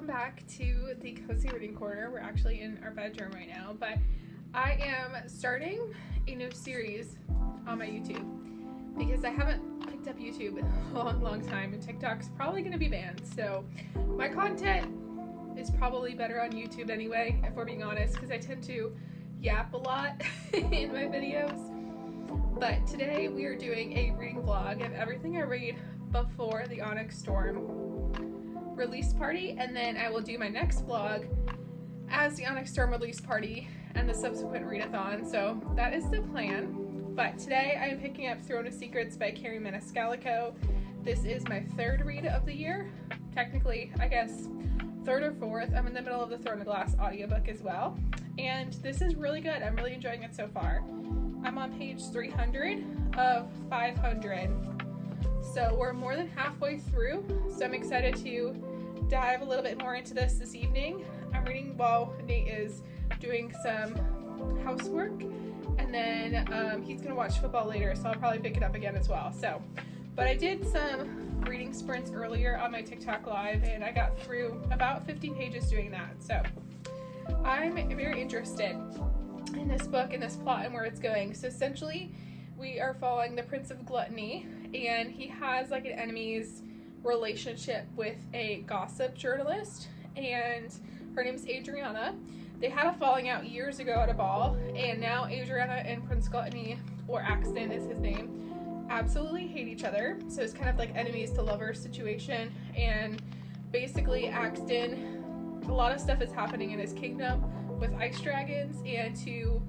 welcome back to the Cozy Reading Corner. We're actually in our bedroom right now, but I am starting a new series on my YouTube because I haven't picked up YouTube in a long time, and TikTok's probably going to be banned. So my content is probably better on YouTube anyway, if we're being honest, because I tend to yap a lot in my videos. But today we are doing a reading vlog of everything I read before the Onyx Storm release party, and then I will do my next vlog as the Onyx Storm release party and the subsequent readathon. So that is the plan. But today I am picking up Throne of Secrets by Kerri Maniscalco. This is my third read of the year. Technically, I guess third or fourth. I'm in the middle of the Throne of Glass audiobook as well. And this is really good. I'm really enjoying it so far. I'm on page 300 of 500. So we're more than halfway through. So I'm excited to dive a little bit more into this evening. I'm reading while Nate is doing some housework, and then he's gonna watch football later, so I'll probably pick it up again as well. But I did some reading sprints earlier on my TikTok live, and I got through about 50 pages doing that. So I'm very interested in this book and this plot and where it's going. So essentially, we are following the Prince of Gluttony, and he has like an enemy's relationship with a gossip journalist, and her name's Adriana. They had a falling out years ago at a ball, and now Adriana and Prince Gluttony, or Axton is his name, absolutely hate each other. So it's kind of like enemies to lovers situation, and basically Axton, a lot of stuff is happening in his kingdom with ice dragons, and to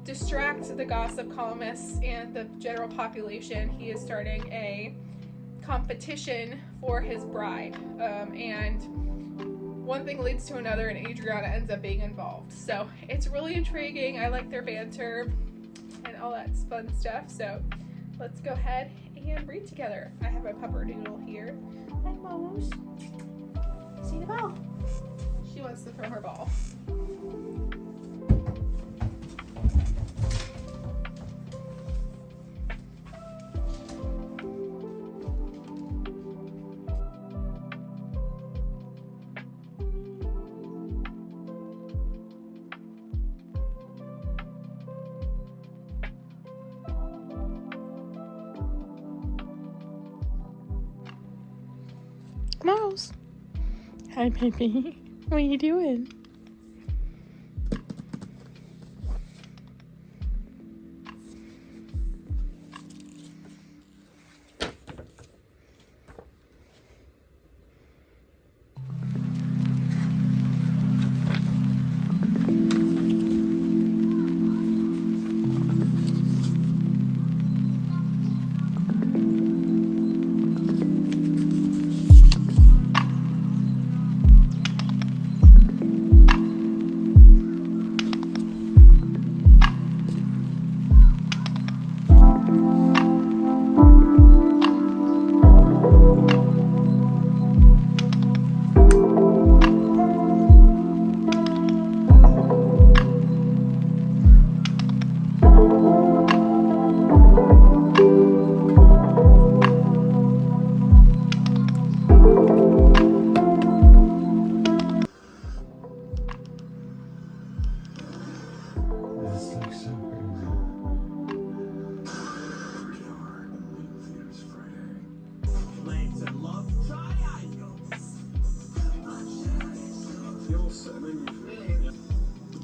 distract the gossip columnists and the general population, he is starting a competition for his bride, and one thing leads to another, and Adriana ends up being involved. So it's really intriguing. I like their banter and all that fun stuff. So let's go ahead and read together. I have my pupperdoodle here. Hi, Mouse. See the ball? She wants to throw her ball. Mouse. Hi, baby. What are you doing?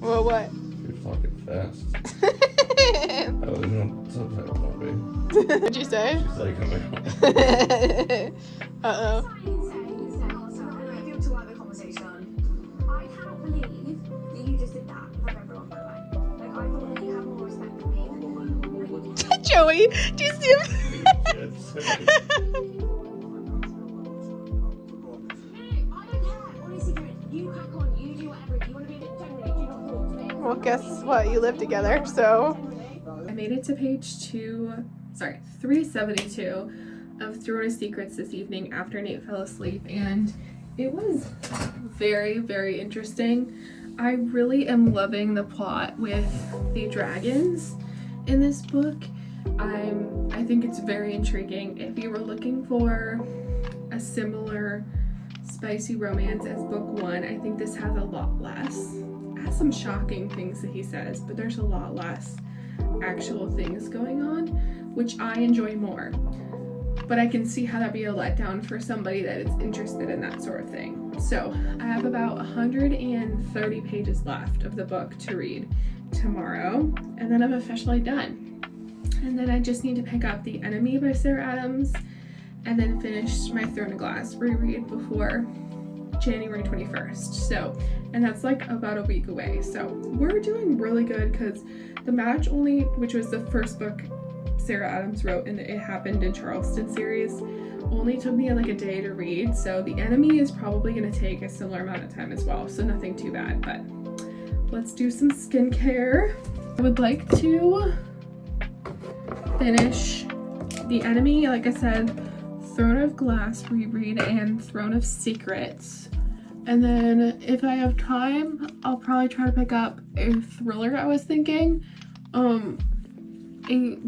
Well, what? You're fucking fast. I was in some type of movie. What'd you say? She's like, I'm Uh-oh. I feel to like the conversation. I cannot believe that you just did that in front of everyone, by the way. Like, I thought that you had more respect for me than you. Joey, do you see him? I don't care. Honestly, you crack on. You do whatever. If you want to be a bit generally, do not talk to me. Well, guess what? You live together, so. I made it to page 372 of Throne of Secrets this evening after Nate fell asleep, and it was very, very interesting. I really am loving the plot with the dragons in this book. I think it's very intriguing. If you were looking for a similar Spicy Romance as book 1. I think this has a lot less. It has some shocking things that he says, but there's a lot less actual things going on, which I enjoy more. But I can see how that'd be a letdown for somebody that is interested in that sort of thing. So I have about 130 pages left of the book to read tomorrow, and then I'm officially done. And then I just need to pick up The Enemy by Sarah Adams, and then finish my Throne of Glass reread before January 21st. So, and that's like about a week away. So we're doing really good because The Match Only, which was the first book Sarah Adams wrote in the It Happened in Charleston series, only took me like a day to read. So The Enemy is probably going to take a similar amount of time as well. So nothing too bad, but let's do some skincare. I would like to finish The Enemy, like I said, Throne of Glass reread, and Throne of Secrets. And then if I have time, I'll probably try to pick up a thriller I was thinking.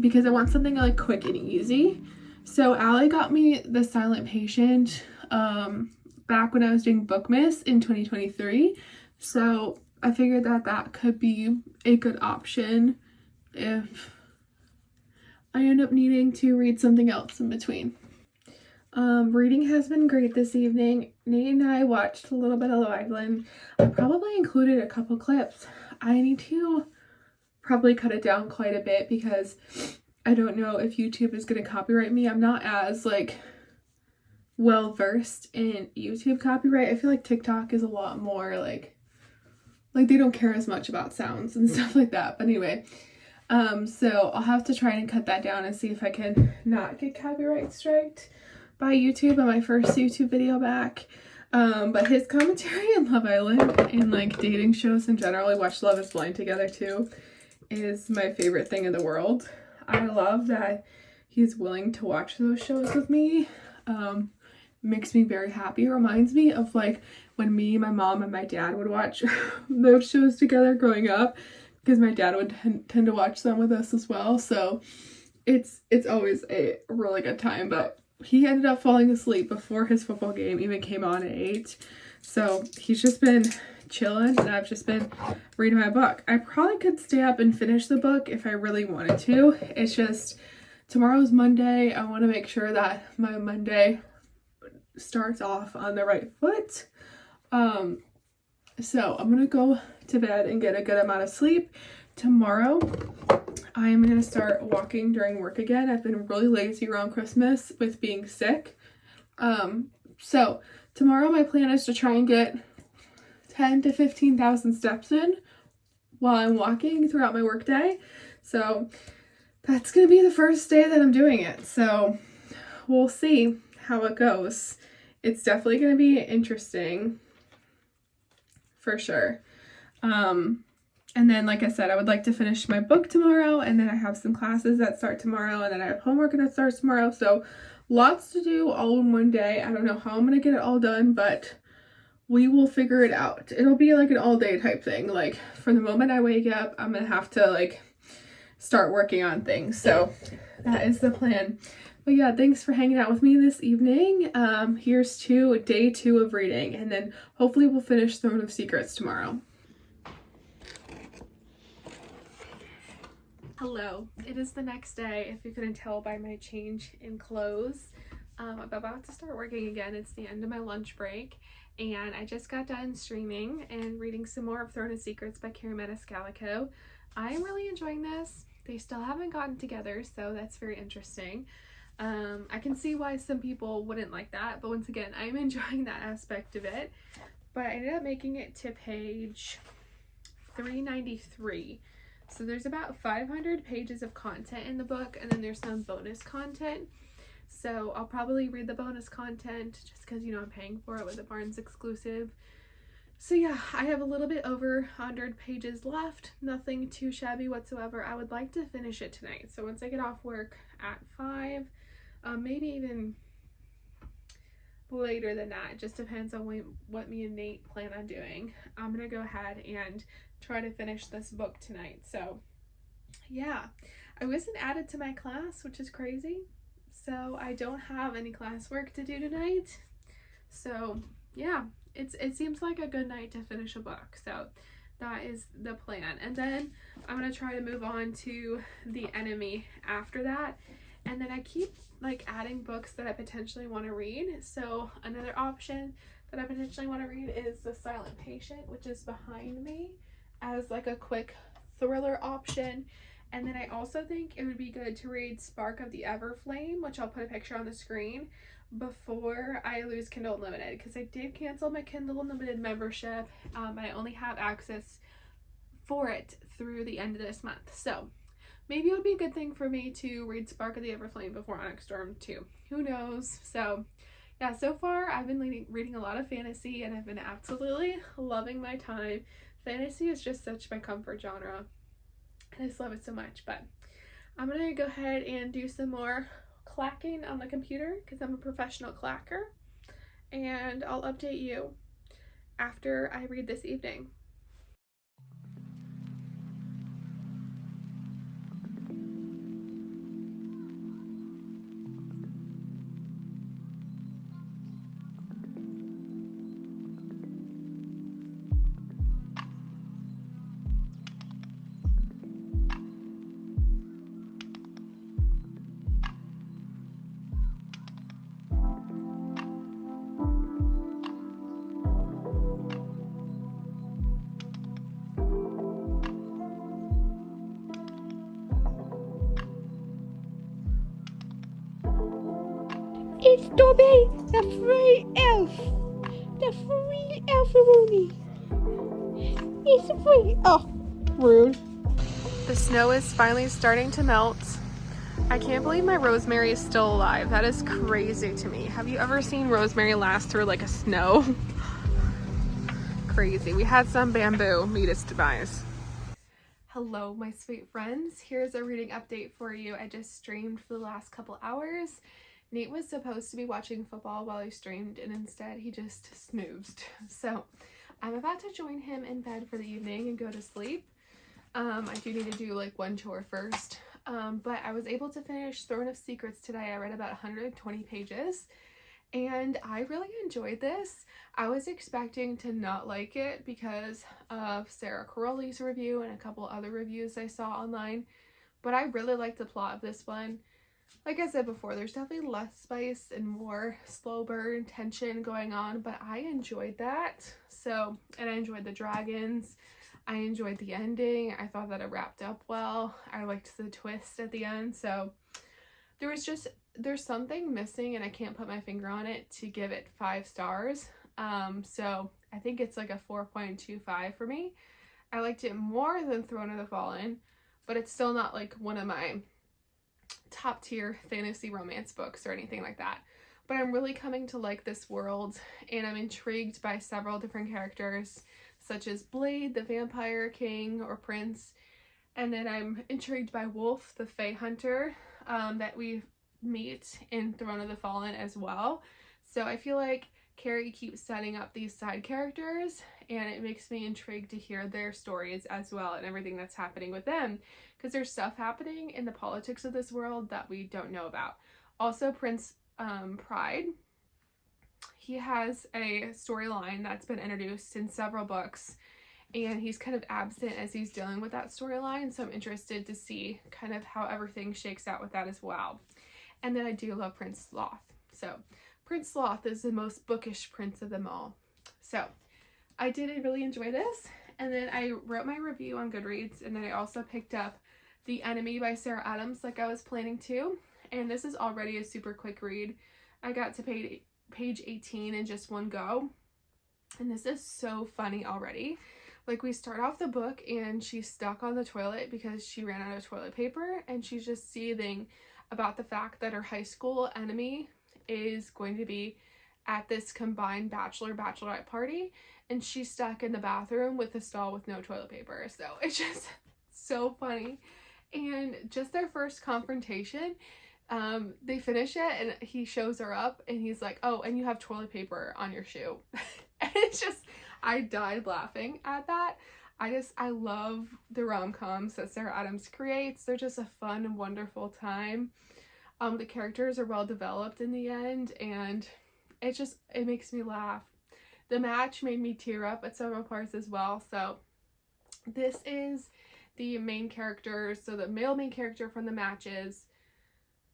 Because I want something like quick and easy. So Allie got me The Silent Patient back when I was doing Bookmas in 2023. So I figured that that could be a good option if I end up needing to read something else in between. Reading has been great this evening. Nate and I watched a little bit of Love Island. I probably included a couple clips. I need to probably cut it down quite a bit because I don't know if YouTube is going to copyright me. I'm not as like well versed in YouTube copyright. I feel like TikTok is a lot more like they don't care as much about sounds and stuff like that. But anyway, so I'll have to try and cut that down and see if I can not get copyright striked by YouTube on my first YouTube video back. But his commentary on Love Island and like dating shows in general, I watched Love is Blind together too, is my favorite thing in the world. I love that he's willing to watch those shows with me. Makes me very happy. It reminds me of like when me, my mom, and my dad would watch those shows together growing up, because my dad would tend to watch them with us as well. So it's always a really good time. But he ended up falling asleep before his football game even came on at 8. So he's just been chilling, and I've just been reading my book. I probably could stay up and finish the book if I really wanted to. It's just tomorrow's Monday. I want to make sure that my Monday starts off on the right foot. So I'm gonna go to bed and get a good amount of sleep. Tomorrow I am gonna start walking during work again. I've been really lazy around Christmas with being sick. So tomorrow my plan is to try and get 10 to 15,000 steps in while I'm walking throughout my work day. So that's gonna be the first day that I'm doing it. So we'll see how it goes. It's definitely gonna be interesting for sure. And then, like I said, I would like to finish my book tomorrow, and then I have some classes that start tomorrow, and then I have homework that starts tomorrow. So lots to do all in one day. I don't know how I'm gonna get it all done, but we will figure it out. It'll be like an all day type thing. Like from the moment I wake up, I'm gonna have to like start working on things. So that is the plan. But yeah, thanks for hanging out with me this evening. Here's to day 2 of reading, and then hopefully we'll finish Throne of Secrets tomorrow. Hello, it is the next day, if you couldn't tell by my change in clothes. I'm about to start working again. It's the end of my lunch break, and I just got done streaming and reading some more of Throne of Secrets by Kerri Maniscalco. I am really enjoying this. They still haven't gotten together, so that's very interesting. I can see why some people wouldn't like that, but once again, I'm enjoying that aspect of it. But I ended up making it to page 393. So there's about 500 pages of content in the book, and then there's some bonus content. So I'll probably read the bonus content just because, you know, I'm paying for it with a Barnes exclusive. So yeah, I have a little bit over 100 pages left. Nothing too shabby whatsoever. I would like to finish it tonight. So once I get off work at 5, maybe even later than that. It just depends on what me and Nate plan on doing. I'm gonna go ahead and try to finish this book tonight. So yeah, I wasn't added to my class, which is crazy. So I don't have any classwork to do tonight. So yeah, it seems like a good night to finish a book. So that is the plan. And then I'm gonna try to move on to The Enemy after that. And then I keep like adding books that I potentially want to read. So another option that I potentially want to read is The Silent Patient, which is behind me, as like a quick thriller option. And then I also think it would be good to read Spark of the Everflame, which I'll put a picture on the screen, before I lose Kindle Unlimited, because I did cancel my Kindle Unlimited membership. I only have access for it through the end of this month. So maybe it would be a good thing for me to read Spark of the Everflame before Onyx Storm too. Who knows? So yeah, so far I've been reading a lot of fantasy, and I've been absolutely loving my time. Fantasy is just such my comfort genre, and I just love it so much. But I'm gonna go ahead and do some more clacking on the computer because I'm a professional clacker, and I'll update you after I read this evening. It's Dobby, the free elf. The free elf-a-rooney. It's free. Oh, rude. The snow is finally starting to melt. I can't believe my Rosemary is still alive. That is crazy to me. Have you ever seen Rosemary last through like a snow? Crazy. We had some bamboo meet its demise. Hello, my sweet friends. Here's a reading update for you. I just streamed for the last couple hours. Nate was supposed to be watching football while he streamed, and instead he just snoozed. So I'm about to join him in bed for the evening and go to sleep. I do need to do like one chore first. But I was able to finish Throne of Secrets today. I read about 120 pages, and I really enjoyed this. I was expecting to not like it because of Sarah Caroli's review and a couple other reviews I saw online, but I really liked the plot of this one. Like I said before, there's definitely less spice and more slow burn tension going on, but I enjoyed that. So, and I enjoyed the dragons. I enjoyed the ending. I thought that it wrapped up well. I liked the twist at the end. So there's something missing, and I can't put my finger on it to give it 5 stars. So I think it's like a 4.25 for me. I liked it more than Throne of the Fallen, but it's still not like one of my top tier fantasy romance books or anything like that. But I'm really coming to like this world, and I'm intrigued by several different characters, such as Blade, the vampire king or prince, and then I'm intrigued by Wolf, the Fae hunter, that we meet in Throne of the Fallen as well. So I feel like Carrie keeps setting up these side characters, and it makes me intrigued to hear their stories as well and everything that's happening with them, because there's stuff happening in the politics of this world that we don't know about. Also, Prince Pride, he has a storyline that's been introduced in several books, and he's kind of absent as he's dealing with that storyline, so I'm interested to see kind of how everything shakes out with that as well. And then I do love Prince Sloth. So Prince Sloth is the most bookish prince of them all. So I did really enjoy this, and then I wrote my review on Goodreads, and then I also picked up The Enemy by Sarah Adams like I was planning to, and this is already a super quick read. I got to page 18 in just one go, and this is so funny already. Like, we start off the book and she's stuck on the toilet because she ran out of toilet paper, and she's just seething about the fact that her high school enemy is going to be at this combined bachelorette party, and she's stuck in the bathroom with a stall with no toilet paper. So it's just so funny. And just their first confrontation, they finish it and he shows her up and he's like, oh, and you have toilet paper on your shoe. And it's just, I died laughing at that. I love the rom-coms that Sarah Adams creates. They're just a fun and wonderful time. The characters are well developed in the end, and it makes me laugh. the match made me tear up at several parts as well. So this is the main character, so the male main character from the match's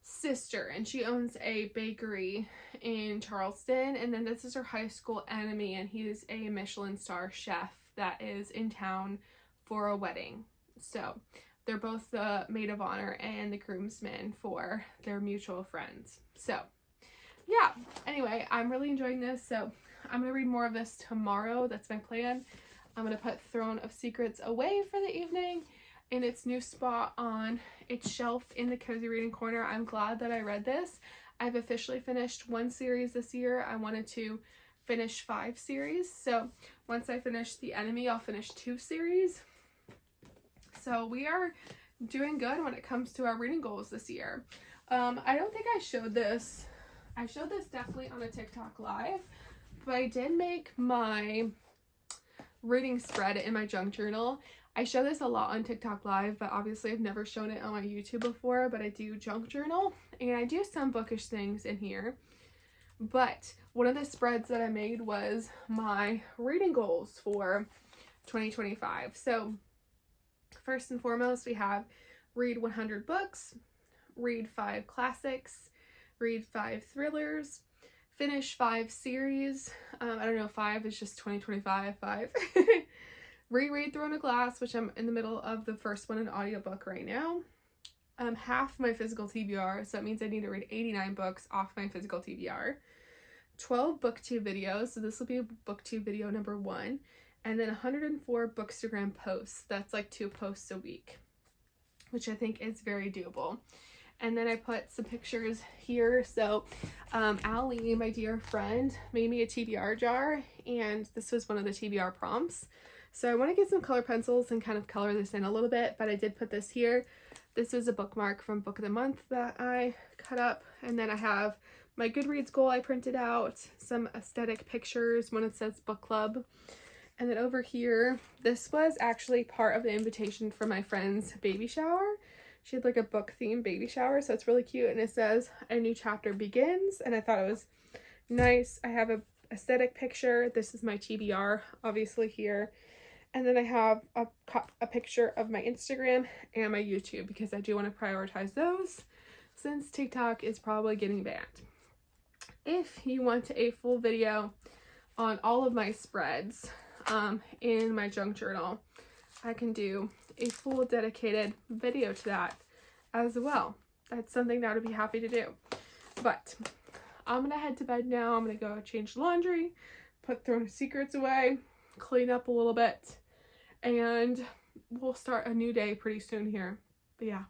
sister, and she owns a bakery in Charleston, and then this is her high school enemy, and he's a Michelin star chef that is in town for a wedding. So they're both the maid of honor and the groomsmen for their mutual friends. So yeah, anyway, I'm really enjoying this, so I'm gonna read more of this tomorrow. That's my plan. I'm gonna put Throne of Secrets away for the evening in its new spot on its shelf in the Cozy Reading Corner. I'm glad that I read this. I've officially finished 1 series this year. I wanted to finish 5 series. So once I finish The Enemy, I'll finish 2 series. So we are doing good when it comes to our reading goals this year. I don't think I showed this. I showed this definitely on a TikTok live, but I did make my reading spread in my junk journal. I show this a lot on TikTok live, but obviously I've never shown it on my YouTube before, but I do junk journal and I do some bookish things in here. But one of the spreads that I made was my reading goals for 2025. So first and foremost, we have read 100 books, read 5 classics, read 5 thrillers, finish 5 series. I don't know, 5 is just 2025, 5. Reread Throne of Glass, which I'm in the middle of the first one in audiobook right now. Half my physical TBR, so that means I need to read 89 books off my physical TBR. 12 booktube videos, so this will be booktube video number 1. And then 104 Bookstagram posts. That's like 2 posts a week, which I think is very doable. And then I put some pictures here. So Allie, my dear friend, made me a TBR jar, and this was one of the TBR prompts. So I want to get some color pencils and kind of color this in a little bit, but I did put this here. This is a bookmark from Book of the Month that I cut up. And then I have my Goodreads goal I printed out, some aesthetic pictures, one that says book club. And then over here, this was actually part of the invitation for my friend's baby shower. She had like a book themed baby shower, so it's really cute. And it says, "A new chapter begins." And I thought it was nice. I have a aesthetic picture. This is my TBR, obviously here. And then I have a picture of my Instagram and my YouTube, because I do want to prioritize those since TikTok is probably getting banned. If you want a full video on all of my spreads in my junk journal, I can do a full dedicated video to that as well. That's something that I would be happy to do. But I'm gonna head to bed now. I'm gonna go change laundry, put Throne of Secrets away, clean up a little bit, and we'll start a new day pretty soon here. But yeah.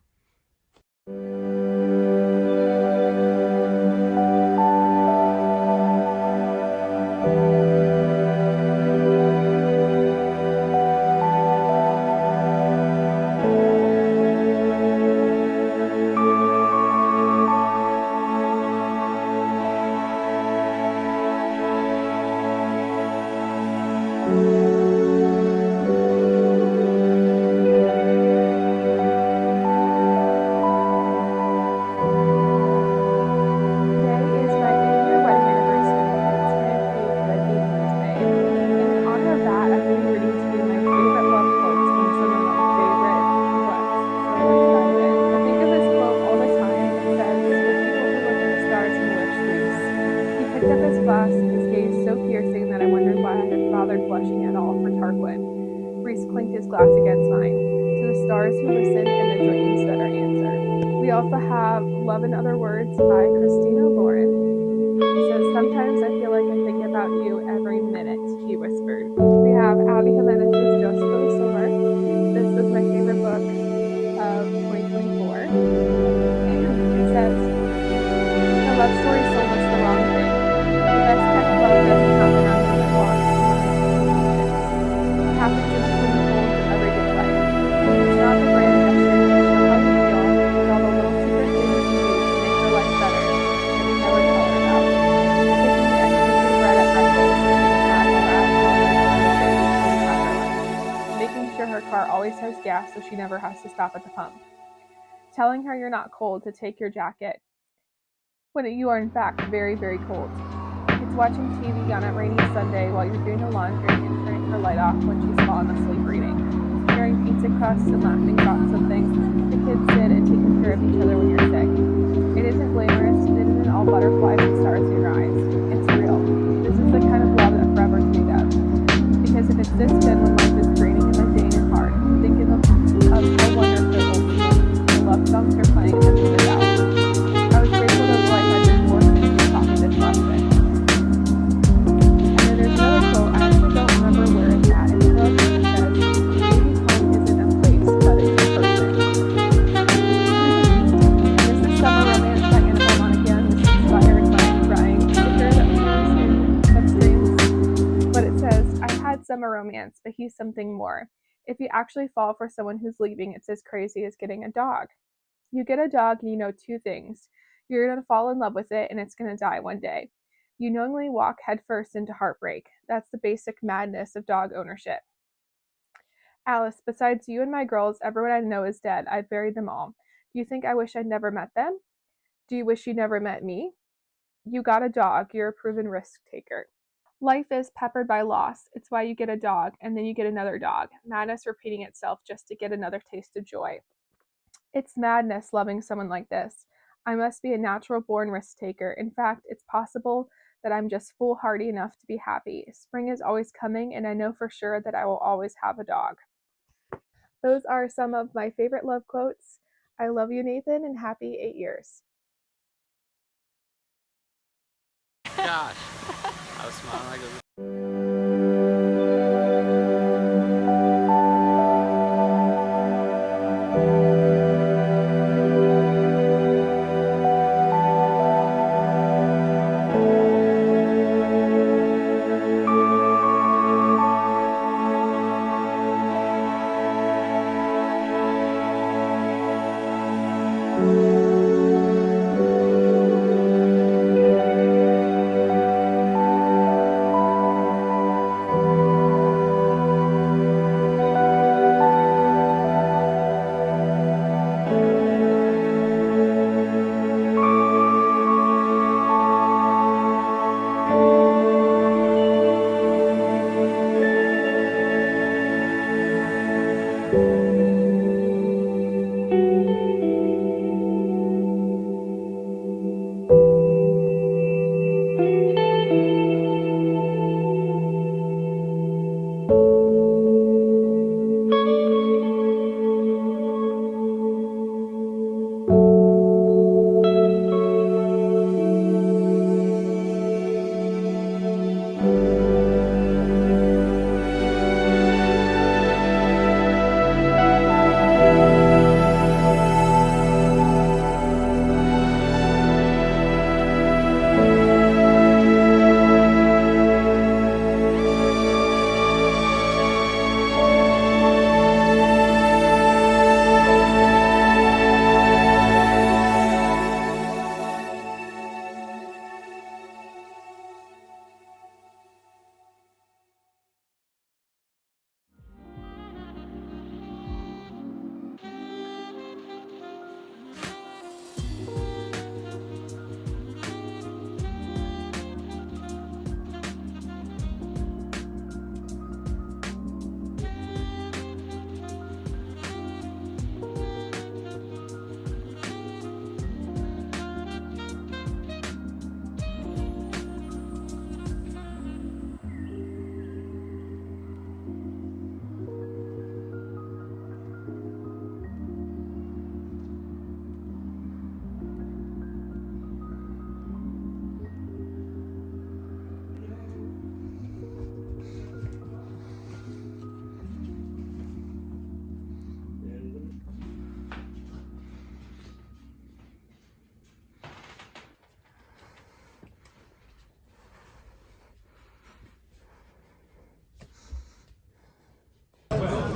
Glass against mine, to the stars who listen and the dreams that are answered. We also have Love in Other Words by Christina Lauren. It says, "Sometimes I feel like I think about you every minute," he whispered. We have Abby Jimenez's Just for the Summer. This is my favorite book of 2024. It says, "A love story sold us the wrong thing. The best kind of love doesn't come around when it walks. It happens in everyday life. It's not the grand gestures that show how you feel, it's all the little secret things you do to make your life better that we never tell her about. Taking the extra bread at breakfast, making sure her car always has gas so she never has to stop at the pump. Telling her you're not cold to take your jacket when you are in fact very, very cold. It's watching TV on a rainy Sunday while you're doing the laundry and turning her light off when she's fallen asleep reading. Sharing pizza crusts and laughing about something the kids did and taking care of each other when you're sick. It isn't glamorous, it isn't all butterflies and stars in your eyes. It's real. This is the kind of love that forever's made of. Because if it's this good when life is draining and mundane and hard, think of how wonderful it will be when the love songs are playing and the music out. I was grateful that life had been forced me to taught me this lesson. And then there's another quote, I actually don't remember where it's at in the book, but it says, maybe home isn't a place, but it's a person. And this is Summer Romance by Annabelle Monaghan. This is about Eric Ryan sticker that we use in substreams. But it says, I had summer romance, but he's something more. If you actually fall for someone who's leaving, it's as crazy as getting a dog. You get a dog and you know two things. You're going to fall in love with it and it's going to die one day. You knowingly walk headfirst into heartbreak. That's the basic madness of dog ownership. Alice, besides you and my girls, everyone I know is dead. I've buried them all. Do you think I wish I'd never met them? Do you wish you never met me? You got a dog. You're a proven risk taker. Life is peppered by loss. It's why you get a dog and then you get another dog. Madness repeating itself just to get another taste of joy. It's madness loving someone like this. I must be a natural born risk taker. In fact, it's possible that I'm just foolhardy enough to be happy. Spring is always coming, and I know for sure that I will always have a dog. Those are some of my favorite love quotes. I love you, Nathan, and happy 8 years. Gosh, I was smiling like a...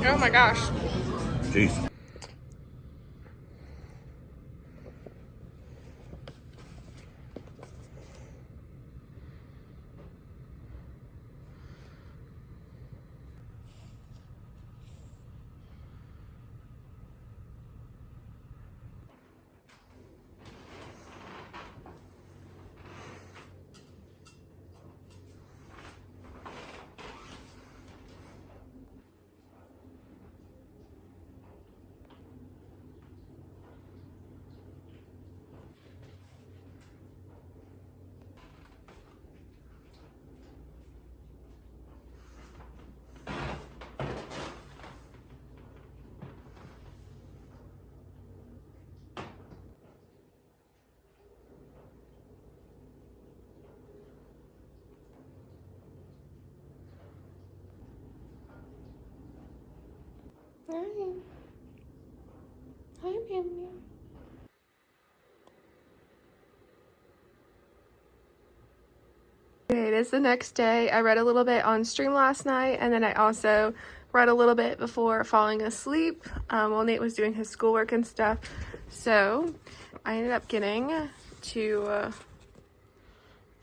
Oh my gosh. Jeez. Hi. Hi, Meow Meow. Okay, it is the next day. I read a little bit on stream last night, and then I also read a little bit before falling asleep while Nate was doing his schoolwork and stuff. So I ended up getting to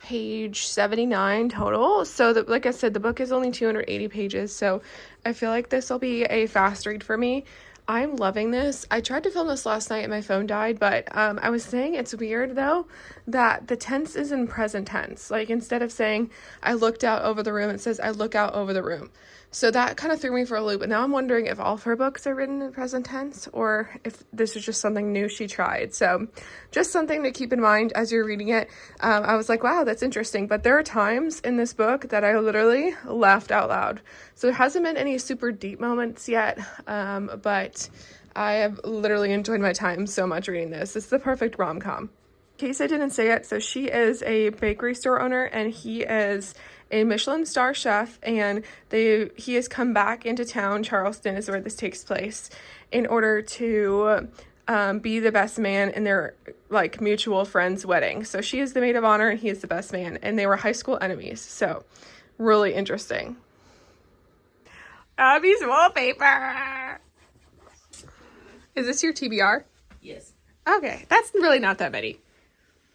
page 79 total. So like I said, the book is only 280 pages, so I feel like this will be a fast read for me. I'm loving this. I tried to film this last night and my phone died, but I was saying it's weird though that the tense is in present tense. Like instead of saying I looked out over the room, it says I look out over the room. So that kind of threw me for a loop. And now I'm wondering if all of her books are written in present tense or if this is just something new she tried. So just something to keep in mind as you're reading it. I was like, wow, that's interesting. But there are times in this book that I literally laughed out loud. So there hasn't been any super deep moments yet, but I have literally enjoyed my time so much reading this. It's the perfect rom-com. In case I didn't say it, so she is a bakery store owner and he is a Michelin star chef, and he has come back into town. Charleston is where this takes place, in order to be the best man in their like mutual friend's wedding. So she is the maid of honor and he is the best man, and they were high school enemies. So really interesting. Abby's wallpaper. Is this your TBR? Yes. Okay, that's really not that many.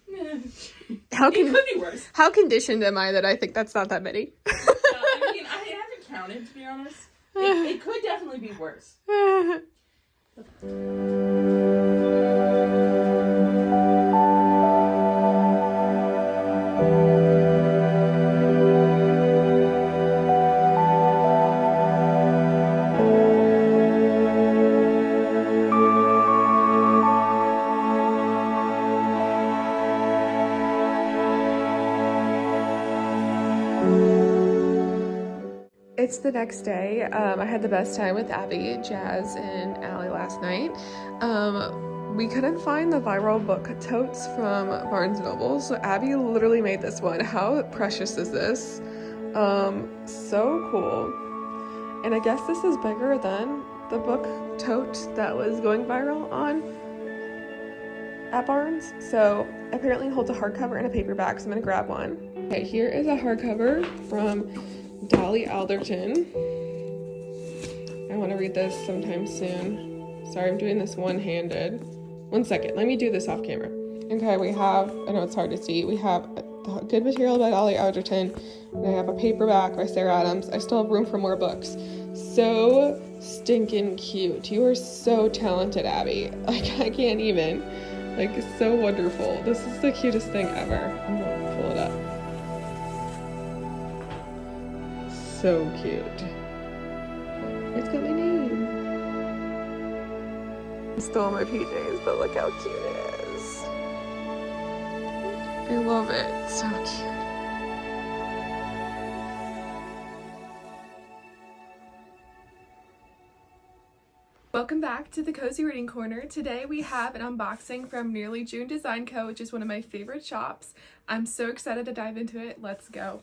It could be worse. How conditioned am I that I think that's not that many? I mean, I haven't counted, to be honest. It could definitely be worse. It's the next day. I had the best time with Abby, Jazz, and Allie last night. We couldn't find the viral book totes from Barnes & Noble, so Abby literally made this one. How precious is this? So cool. And I guess this is bigger than the book tote that was going viral at Barnes. So apparently it holds a hardcover and a paperback, so I'm gonna grab one. Okay, here is a hardcover from Dolly Alderton. I want to read this sometime soon. Sorry, I'm doing this one-handed. One second, let me do this off camera. Okay, we have, I know it's hard to see, we have Good Material by Dolly Alderton, and I have a paperback by Sarah Adams. I still have room for more books. So stinking cute. You are so talented, Abby. Like, I can't even. Like, so wonderful. This is the cutest thing ever. I'm gonna pull it up. So cute. It's got my name. I stole my PJs, but look how cute it is. I love it. So cute. Welcome back to the Cozy Reading Corner. Today we have an unboxing from Nearly June Design Co., which is one of my favorite shops. I'm so excited to dive into it. Let's go.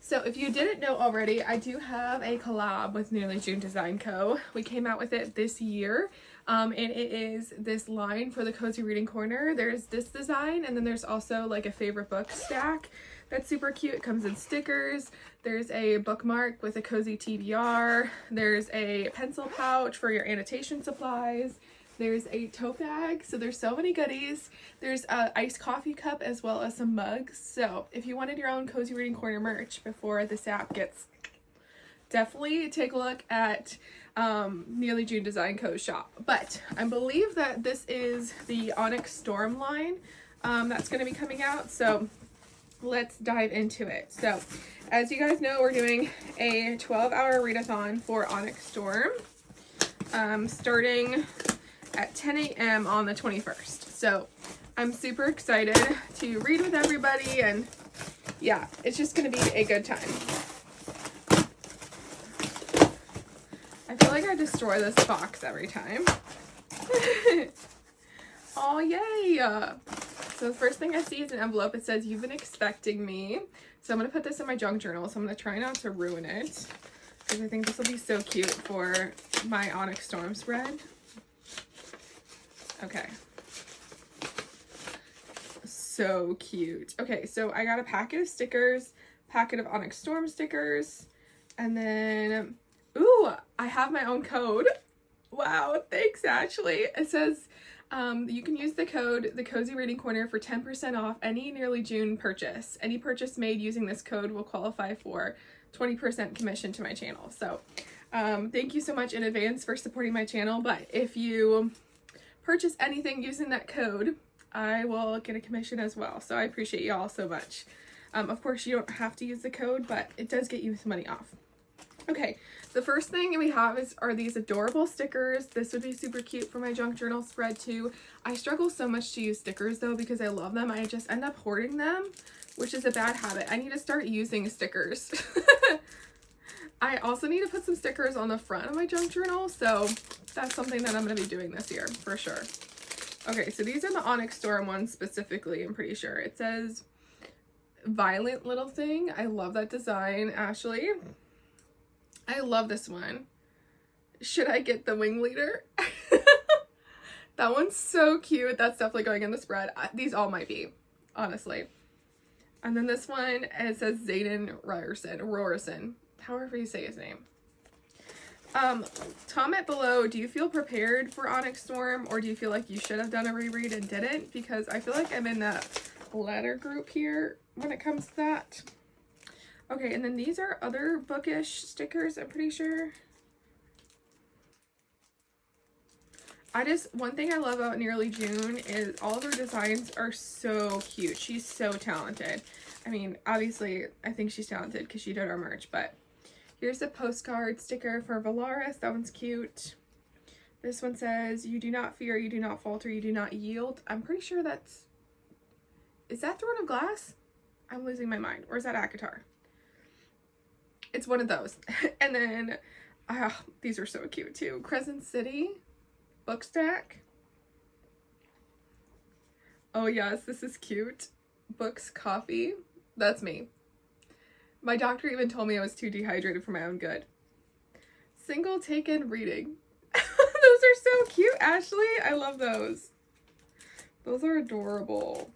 So if you didn't know already, I do have a collab with Nearly June Design Co. We came out with it this year, and it is this line for the Cozy Reading Corner. There's this design, and then there's also like a favorite book stack that's super cute. It comes in stickers. There's a bookmark with a cozy TBR. There's a pencil pouch for your annotation supplies. There's a tote bag, so there's so many goodies. There's a iced coffee cup as well as some mugs. So if you wanted your own Cozy Reading Corner merch before this app gets, definitely take a look at Nearly June Design Co.'s shop. But I believe that this is the Onyx Storm line that's going to be coming out. So let's dive into it. So as you guys know, we're doing a 12-hour readathon for Onyx Storm, starting at 10 a.m. on the 21st. So I'm super excited to read with everybody, and yeah, it's just gonna be a good time. I feel like I destroy this box every time. Oh, yay! So the first thing I see is an envelope. It says, "You've been expecting me." So I'm gonna put this in my junk journal, so I'm gonna try not to ruin it. because I think this will be so cute for my Onyx Storm spread. Okay. So cute. Okay, so I got a packet of stickers, packet of Onyx Storm stickers, and then, ooh, I have my own code. Wow, thanks, Ashley. It says you can use the code, the Cozy Reading Corner, for 10% off any Nearly June purchase. Any purchase made using this code will qualify for 20% commission to my channel. So thank you so much in advance for supporting my channel, but if you purchase anything using that code, I will get a commission as well. So I appreciate you all so much. Of course, you don't have to use the code, but it does get you some money off. Okay, the first thing we have are these adorable stickers. This would be super cute for my junk journal spread too. I struggle so much to use stickers though because I love them. I just end up hoarding them, which is a bad habit. I need to start using stickers. I also need to put some stickers on the front of my junk journal, so that's something that I'm going to be doing this year for sure. Okay, so these are the Onyx Storm ones specifically, I'm pretty sure. It says Violent Little Thing. I love that design, Ashley. I love this one. Should I get the wing leader? That one's so cute. That's definitely going in the spread. These all might be, honestly. And then this one, it says Zayden Rorison, however you say his name. Comment below, do you feel prepared for Onyx Storm, or do you feel like you should have done a reread and didn't? Because I feel like I'm in that latter group here when it comes to that. Okay, and then these are other bookish stickers, I'm pretty sure. One thing I love about Nearly June is all of her designs are so cute. She's so talented. I mean, obviously, I think she's talented because she did our merch, but here's a postcard sticker for Valaris. That one's cute. This one says, you do not fear, you do not falter, you do not yield. I'm pretty sure that's... Is that Throne of Glass? I'm losing my mind. Or is that ACOTAR? It's one of those. And then, these are so cute too. Crescent City book stack. Oh yes, this is cute. Books, coffee. That's me. My doctor even told me I was too dehydrated for my own good. Single taken reading. Those are so cute, Ashley. I love those. Those are adorable.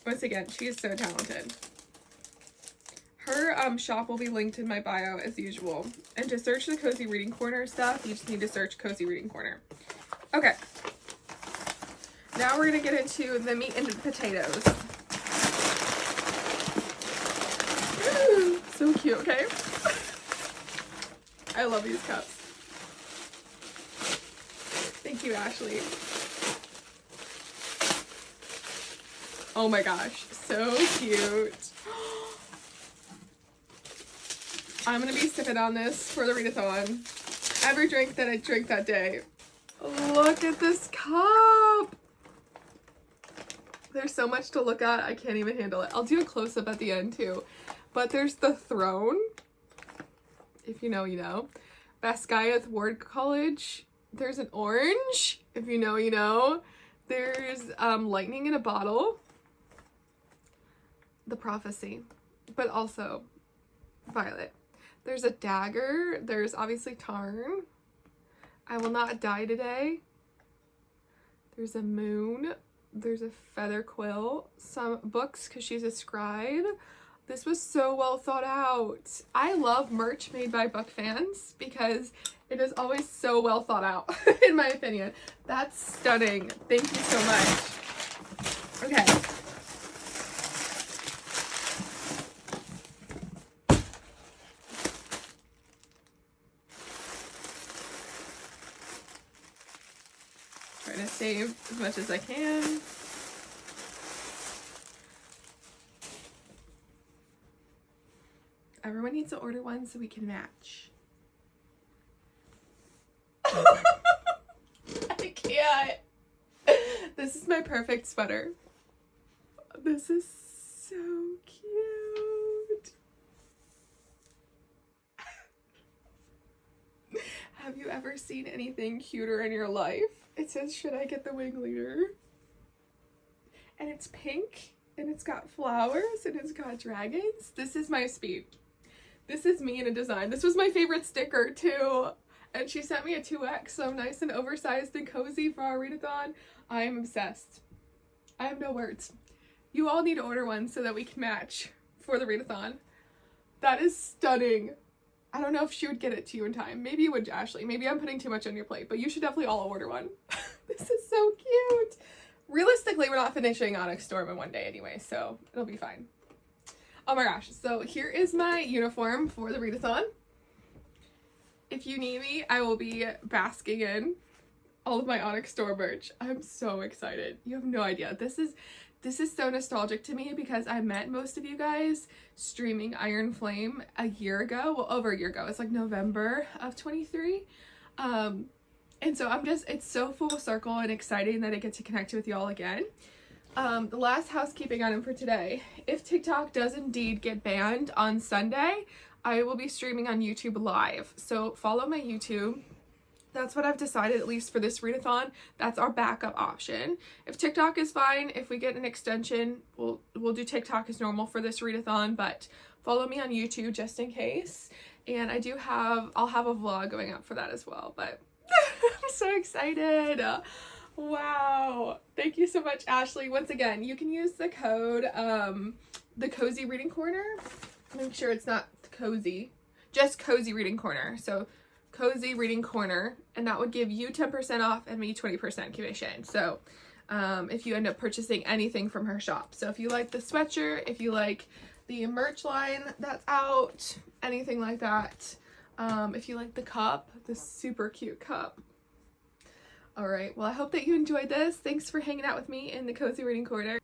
Once again, she is so talented. Her shop will be linked in my bio as usual. And to search the Cozy Reading Corner stuff, you just need to search Cozy Reading Corner. Okay. Now we're going to get into the meat and potatoes. Ooh, so cute, okay? I love these cups. Thank you, Ashley. Oh my gosh, so cute. I'm gonna be sipping on this for the readathon. Every drink that I drink that day. Look at this cup. There's so much to look at, I can't even handle it. I'll do a close-up at the end too. But there's the throne. If you know, you know. Basgiath Ward College. There's an orange. If you know, you know. There's lightning in a bottle. The prophecy. But also violet. There's a dagger. There's obviously Tarn. I will not die today. There's a moon. There's a feather quill. Some books because she's a scribe. This was so well thought out. I love merch made by book fans because it is always so well thought out, in my opinion. That's stunning. Thank you so much. Okay. Trying to save as much as I can. Everyone needs to order one so we can match. I can't. This is my perfect sweater. This is so cute. Have you ever seen anything cuter in your life? It says, should I get the wing leader? And it's pink, and it's got flowers, and it's got dragons. This is my speed. This is me in a design. This was my favorite sticker too. And she sent me a 2X, so nice and oversized and cozy for our readathon. I am obsessed. I have no words. You all need to order one so that we can match for the readathon. That is stunning. I don't know if she would get it to you in time. Maybe you would, Ashley. Maybe I'm putting too much on your plate, but you should definitely all order one. This is so cute. Realistically, we're not finishing Onyx Storm in one day anyway, so it'll be fine. Oh my gosh. So here is my uniform for the readathon. If you need me, I will be basking in all of my Onyx Storm merch. I'm so excited. You have no idea. This is so nostalgic to me because I met most of you guys streaming Iron Flame a year ago. Well, over a year ago. It's like November of 23. And so it's so full circle and exciting that I get to connect with y'all again. The last housekeeping item for today. If TikTok does indeed get banned on Sunday, I will be streaming on YouTube live. So follow my YouTube. That's what I've decided, at least for this readathon. That's our backup option. If TikTok is fine, if we get an extension, we'll do TikTok as normal for this readathon, but follow me on YouTube just in case. And I'll have a vlog going up for that as well, but I'm so excited. Wow. Thank you so much, Ashley. Once again, you can use the code, the Cozy Reading Corner. Make sure it's not cozy, just Cozy Reading Corner. So Cozy Reading Corner, and that would give you 10% off and me 20% commission. So if you end up purchasing anything from her shop. So if you like the sweatshirt, if you like the merch line that's out, anything like that. If you like the cup, the super cute cup. All right, well, I hope that you enjoyed this. Thanks for hanging out with me in the Cozy Reading Corner.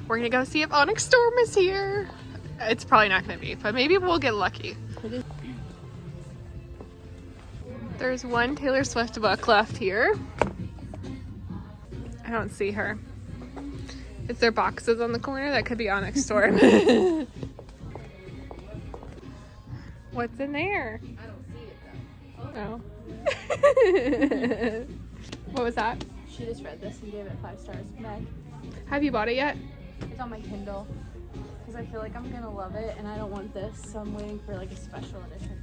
We're gonna go see if Onyx Storm is here. It's probably not gonna be, but maybe we'll get lucky. There's one Taylor Swift book left here. I don't see her. Is there boxes on the corner? That could be Onyx Storm. What's in there? I don't see it though. Oh. What was that? She just read this and gave it 5 stars. Meg, Have you bought it yet? it's on my Kindle because I feel like I'm gonna love it and I don't want this, so I'm waiting for like a special edition.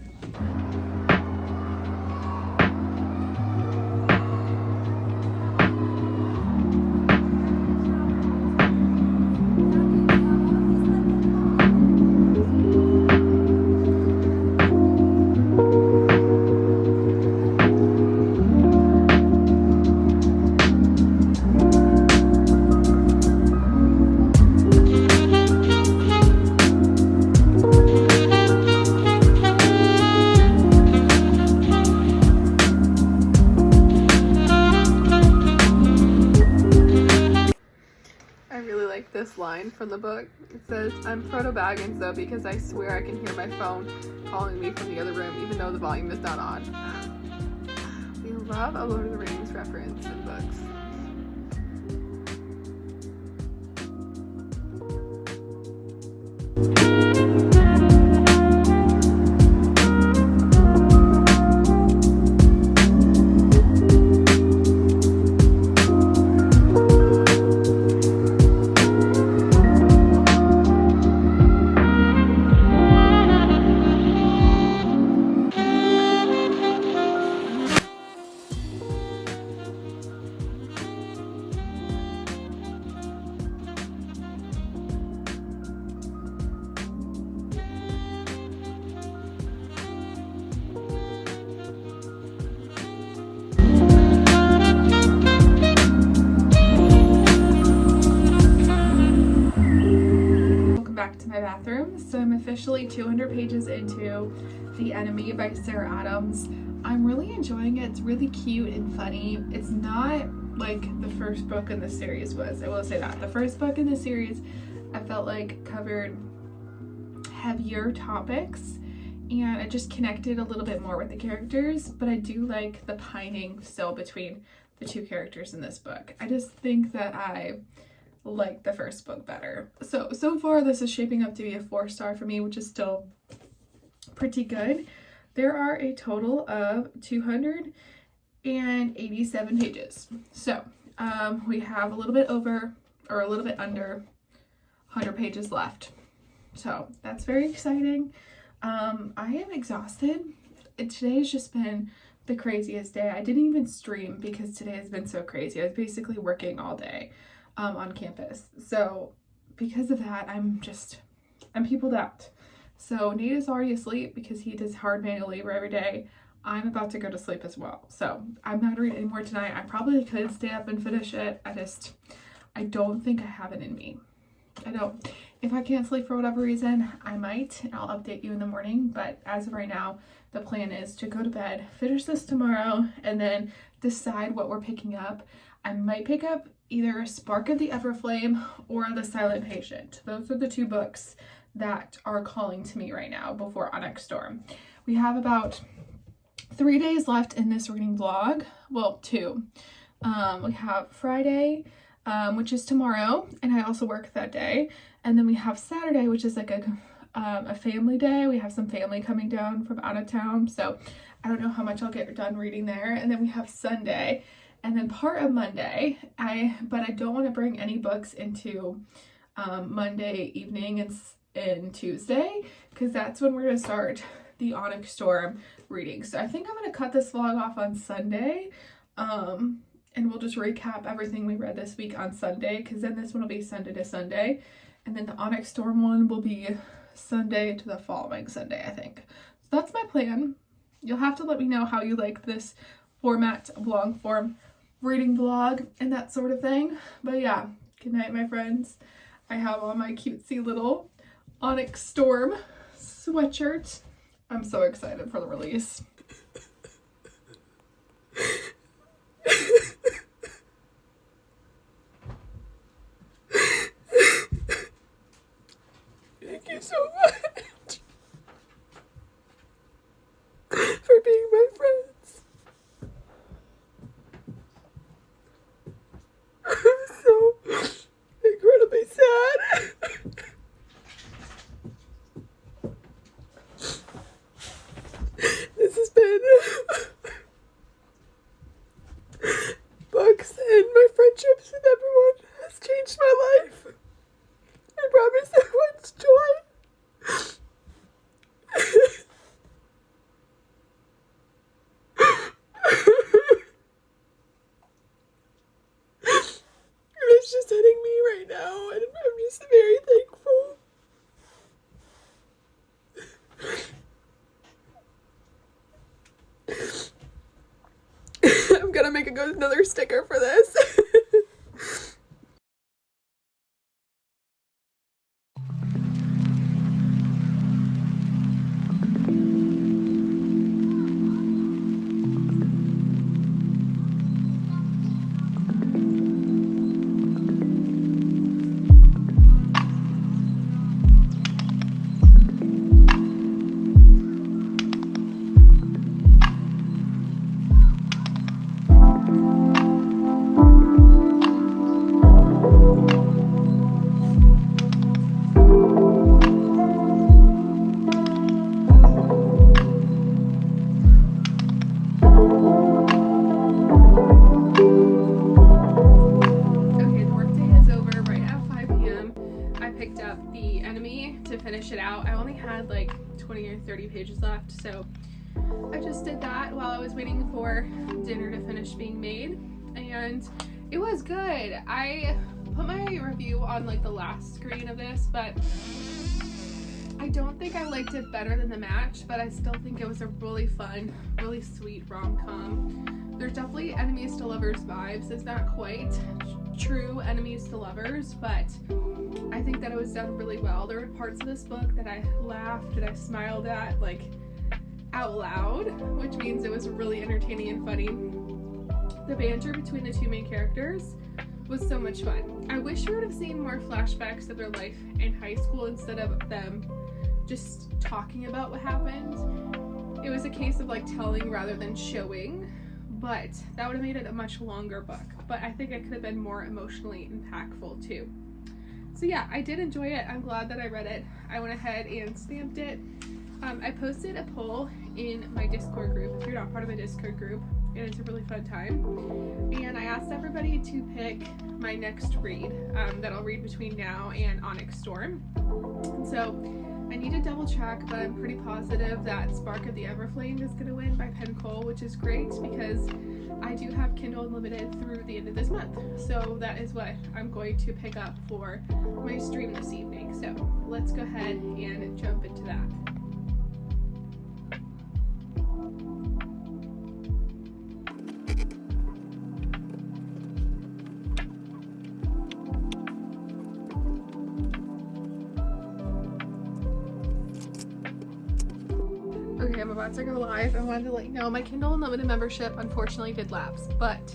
This line from the book. It says, "I'm Frodo Baggins though because I swear I can hear my phone calling me from the other room even though the volume is not on." We love a Lord of the Rings reference in books. My bathroom. So I'm officially 200 pages into The Enemy by Sarah Adams. I'm really enjoying it. It's really cute and funny. It's not like the first book in the series was. I will say that. The first book in the series I felt like covered heavier topics and it just connected a little bit more with the characters, but I do like the pining still between the two characters in this book. I just think that I like the first book better. So far this is shaping up to be a 4-star for me, which is still pretty good. There are a total of 200 187 pages. So we have a little bit over or a little bit under 100 pages left. So that's very exciting. I am exhausted. Today has just been the craziest day. I didn't even stream because today has been so crazy. I was basically working all day on campus. So because of that, I'm peopled out. So Nate is already asleep because he does hard manual labor every day. I'm about to go to sleep as well. So I'm not gonna read anymore tonight. I probably could stay up and finish it. I don't think I have it in me. I don't. If I can't sleep for whatever reason, I might, and I'll update you in the morning. But as of right now, the plan is to go to bed, finish this tomorrow, and then decide what we're picking up. I might pick up either Spark of the Everflame or The Silent Patient. Those are the two books that are calling to me right now before Onyx Storm. We have about 3 days left in this reading vlog. Well, 2. We have Friday, which is tomorrow, and I also work that day. And then we have Saturday, which is like a family day. We have some family coming down from out of town, so I don't know how much I'll get done reading there. And then we have Sunday, and then part of Monday. But I don't want to bring any books into Monday evening and Tuesday, because that's when we're gonna start the Onyx Storm reading. So I think I'm gonna cut this vlog off on Sunday, and we'll just recap everything we read this week on Sunday, because then this one will be Sunday to Sunday, and then the Onyx Storm one will be Sunday to the following Sunday, I think. So that's my plan. You'll have to let me know how you like this format of long form reading vlog and that sort of thing. But yeah, good night, my friends. I have on my cutesy little Onyx Storm sweatshirt. I'm so excited for the release. Thank you so much for being my friends. I'm so incredibly sad. This has been books, and my friendships with everyone has changed my life. I promise everyone's joy. It's just hitting me right now, and I'm just very thankful. I'm gonna make another sticker for this. Finish it out. I only had like 20 or 30 pages left, so I just did that while I was waiting for dinner to finish being made, and it was good. I put my review on like the last screen of this, but I don't think I liked it better than The Match, but I still think it was a really fun, really sweet rom-com. There's definitely enemies to lovers vibes. It's not quite true enemies to lovers, but I think that it was done really well. There were parts of this book that I laughed and I smiled at, like, out loud, which means it was really entertaining and funny. The banter between the two main characters was so much fun. I wish we would have seen more flashbacks of their life in high school instead of them just talking about what happened. It was a case of like telling rather than showing, but that would have made it a much longer book. But I think it could have been more emotionally impactful too. So yeah, I did enjoy it. I'm glad that I read it. I went ahead and stamped it. I posted a poll in my Discord group. If you're not part of my Discord group, and it's a really fun time. And I asked everybody to pick my next read that I'll read between now and Onyx Storm. And so I need to double check, but I'm pretty positive that Spark of the Everflame is going to win by Penn Cole, which is great because I do have Kindle Unlimited through the end of this month. So that is what I'm going to pick up for my stream this evening. So let's go ahead and jump into that. Okay, I'm about to go live. I wanted to let you know my Kindle Unlimited membership unfortunately did lapse, but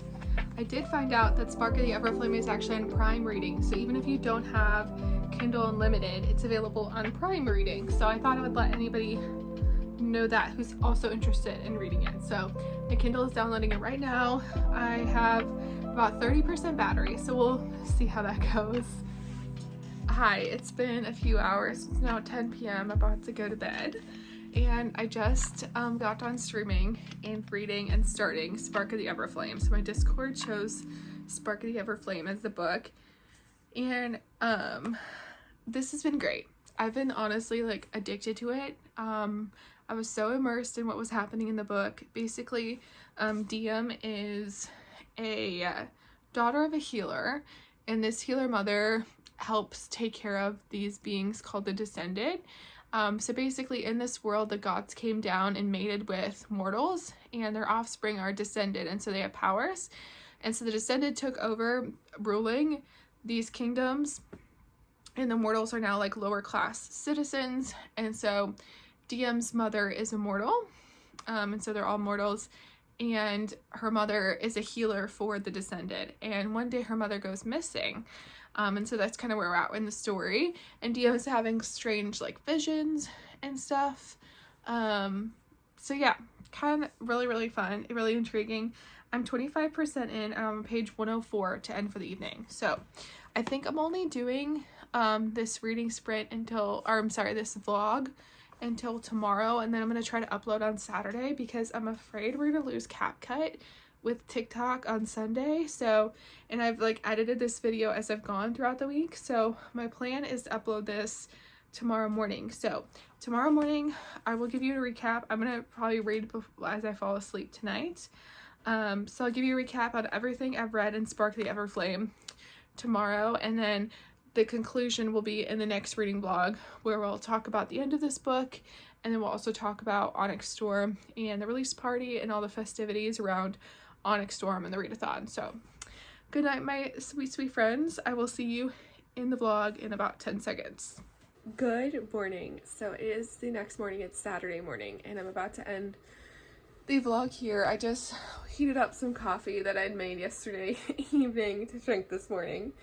I did find out that Spark of the Everflame is actually on Prime Reading. So even if you don't have Kindle Unlimited, it's available on Prime Reading. So I thought I would let anybody know that who's also interested in reading it. So my Kindle is downloading it right now. I have about 30% battery, so we'll see how that goes. Hi, it's been a few hours. It's now 10 p.m. about to go to bed. And I just got done streaming and reading and starting Spark of the Everflame. So my Discord shows Spark of the Everflame as the book. And this has been great. I've been honestly like addicted to it. I was so immersed in what was happening in the book. Basically, Diem is a daughter of a healer, and this healer mother helps take care of these beings called the Descended. So basically in this world, the gods came down and mated with mortals, and their offspring are descended, and so they have powers. And so the Descended took over ruling these kingdoms, and the mortals are now like lower class citizens. And so Diem's mother is immortal, and so they're all mortals, and her mother is a healer for the Descended. And one day her mother goes missing. And so that's kind of where we're at in the story. And Dio's having strange like visions and stuff. So yeah, kind of really fun, really intriguing. I'm 25% in, and I'm on page 104 to end for the evening. So I think I'm only doing this reading sprint until, or I'm sorry, this vlog until tomorrow, and then I'm going to try to upload on Saturday because I'm afraid we're going to lose CapCut with TikTok on Sunday. So, and I've like edited this video as I've gone throughout the week. So my plan is to upload this tomorrow morning. So tomorrow morning, I will give you a recap. I'm going to probably read as I fall asleep tonight. So I'll give you a recap on everything I've read in Spark of the Everflame tomorrow. And then the conclusion will be in the next reading vlog, where we'll talk about the end of this book. And then we'll also talk about Onyx Storm and the release party and all the festivities around Onyx Storm and the readathon. So good night, my sweet friends. I will see you in the vlog in about 10 seconds. Good morning. So it is the next morning. It's Saturday morning, and I'm about to end the vlog here. I just heated up some coffee that I'd made yesterday evening to drink this morning.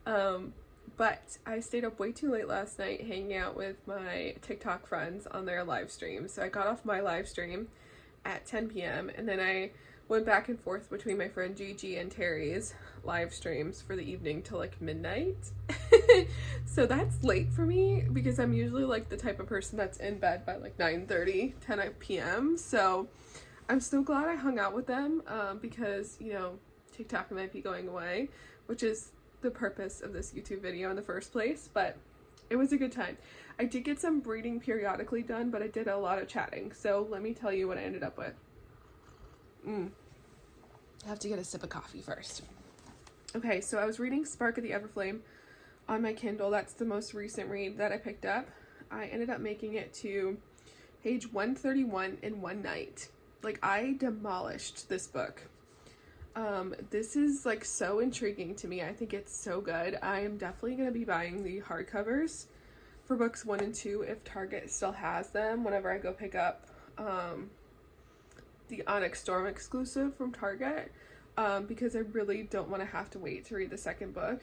But I stayed up way too late last night hanging out with my TikTok friends on their live stream. So I got off my live stream at 10 p.m. and then I went back and forth between my friend Gigi and Terry's live streams for the evening till like midnight. So that's late for me because I'm usually like the type of person that's in bed by like 9:30, 10 p.m. So I'm so glad I hung out with them because, you know, TikTok might be going away, which is the purpose of this YouTube video in the first place, but it was a good time. I did get some reading periodically done, but I did a lot of chatting. So let me tell you what I ended up with. I have to get a sip of coffee first. Okay, so I was reading Spark of the Everflame on my Kindle. That's the most recent read that I picked up. I ended up making it to page 131 in one night. Like, I demolished this book. This is like so intriguing to me. I think it's so good. I am definitely going to be buying the hardcovers for books 1 and 2 if Target still has them whenever I go pick up the Onyx Storm exclusive from Target, because I really don't want to have to wait to read the second book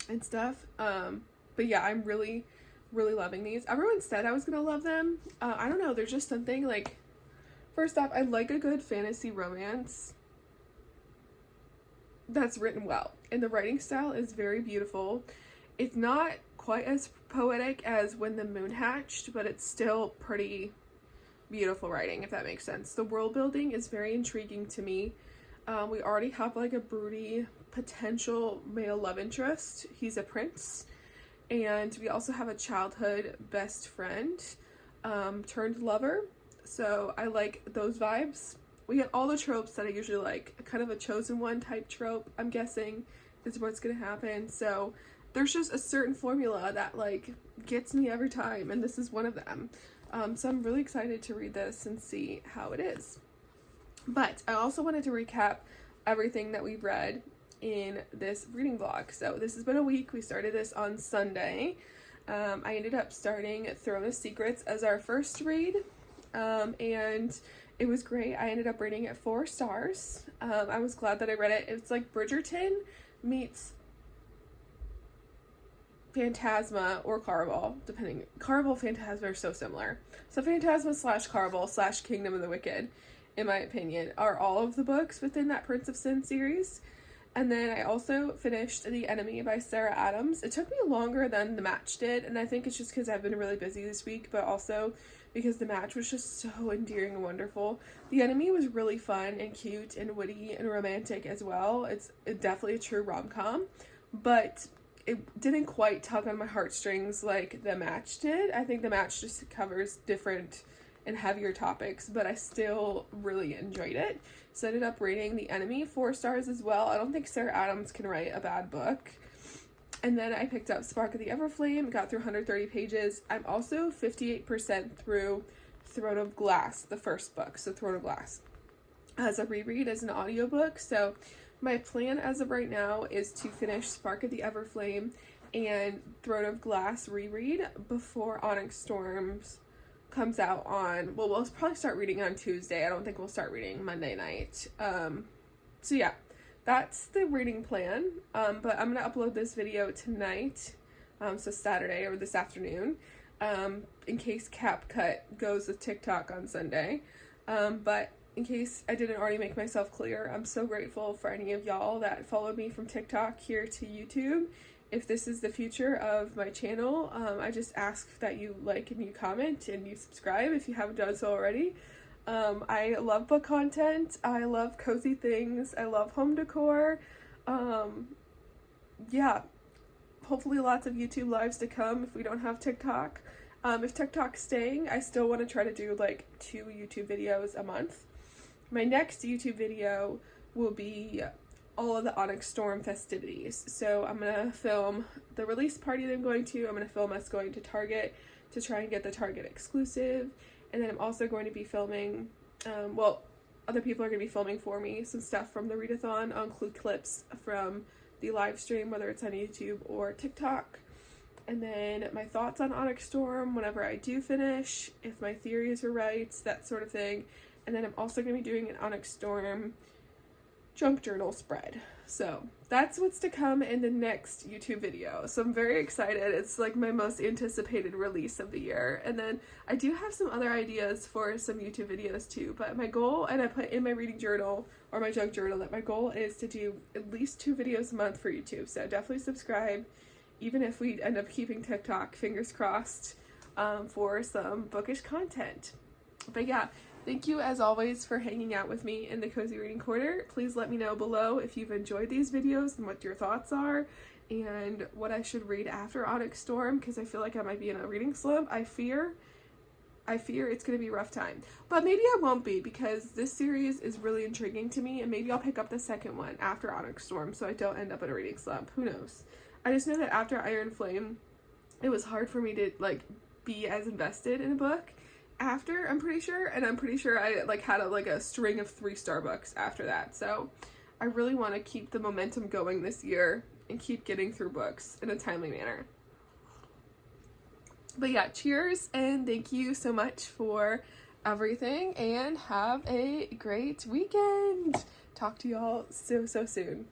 and stuff. But yeah, I'm really loving these. Everyone said I was gonna love them. I don't know, there's just something like, first off, I like a good fantasy romance that's written well, and the writing style is very beautiful. It's not quite as poetic as When the Moon Hatched, but it's still pretty beautiful writing, if that makes sense. The world building is very intriguing to me. We already have like a broody potential male love interest. He's a prince. And we also have a childhood best friend turned lover. So I like those vibes. We get all the tropes that I usually like. Kind of a chosen one type trope, I'm guessing, is what's gonna happen. So there's just a certain formula that like gets me every time, and this is one of them. So I'm really excited to read this and see how it is. But I also wanted to recap everything that we've read in this reading vlog. So this has been a week. We started this on Sunday. I ended up starting Throne of Secrets as our first read, and it was great. I ended up rating it 4 stars. I was glad that I read it. It's like Bridgerton meets Phantasma or Caraval, depending. Caraval, Phantasma are so similar. So Phantasma / Caraval / Kingdom of the Wicked, in my opinion, are all of the books within that Prince of Sin series. And then I also finished The Enemy by Sarah Adams. It took me longer than The Match did, and I think it's just because I've been really busy this week, but also because The Match was just so endearing and wonderful. The Enemy was really fun and cute and witty and romantic as well. It's definitely a true rom-com, but it didn't quite tug on my heartstrings like The Match did. I think The Match just covers different and heavier topics, but I still really enjoyed it. So I ended up rating The Enemy 4 stars as well. I don't think Sarah Adams can write a bad book. And then I picked up Spark of the Everflame, got through 130 pages. I'm also 58% through Throne of Glass, the first book, so Throne of Glass, as a reread, as an audiobook. So my plan as of right now is to finish Spark of the Everflame and Throne of Glass reread before Onyx Storms comes out on, well, we'll probably start reading on Tuesday. I don't think we'll start reading Monday night. So yeah, that's the reading plan. But I'm gonna upload this video tonight, so Saturday or this afternoon, in case CapCut goes with TikTok on Sunday. But in case I didn't already make myself clear, I'm so grateful for any of y'all that followed me from TikTok here to YouTube. If this is the future of my channel, I just ask that you like and you comment and you subscribe if you haven't done so already. I love book content. I love cozy things. I love home decor. Yeah, hopefully lots of YouTube lives to come if we don't have TikTok. If TikTok's staying, I still want to try to do like 2 YouTube videos a month. My next YouTube video will be all of the Onyx Storm festivities. So I'm gonna film the release party that I'm going to. I'm gonna film us going to Target to try and get the Target exclusive. And then I'm also going to be filming, well, other people are going to be filming for me some stuff from the readathon. I'll include clips from the live stream, whether it's on YouTube or TikTok. And then my thoughts on Onyx Storm whenever I do finish, if my theories were right, that sort of thing. And then I'm also going to be doing an Onyx Storm junk journal spread. So that's what's to come in the next YouTube video. So I'm very excited. It's like my most anticipated release of the year. And then I do have some other ideas for some YouTube videos too, but my goal, and I put in my reading journal or my junk journal, that my goal is to do at least 2 videos a month for YouTube. So definitely subscribe, even if we end up keeping TikTok, fingers crossed, for some bookish content. But yeah, thank you as always for hanging out with me in the Cozy Reading Corner. Please let me know below if you've enjoyed these videos and what your thoughts are and what I should read after Onyx Storm, because I feel like I might be in a reading slump. I fear it's going to be a rough time. But maybe I won't be, because this series is really intriguing to me, and maybe I'll pick up the second one after Onyx Storm so I don't end up in a reading slump. Who knows? I just know that after Iron Flame, it was hard for me to like be as invested in a book after, I'm pretty sure, and I'm pretty sure I like had a string of 3-star books after that. So I really want to keep the momentum going this year and keep getting through books in a timely manner. But yeah, cheers, and thank you so much for everything, and have a great weekend. Talk to y'all so soon.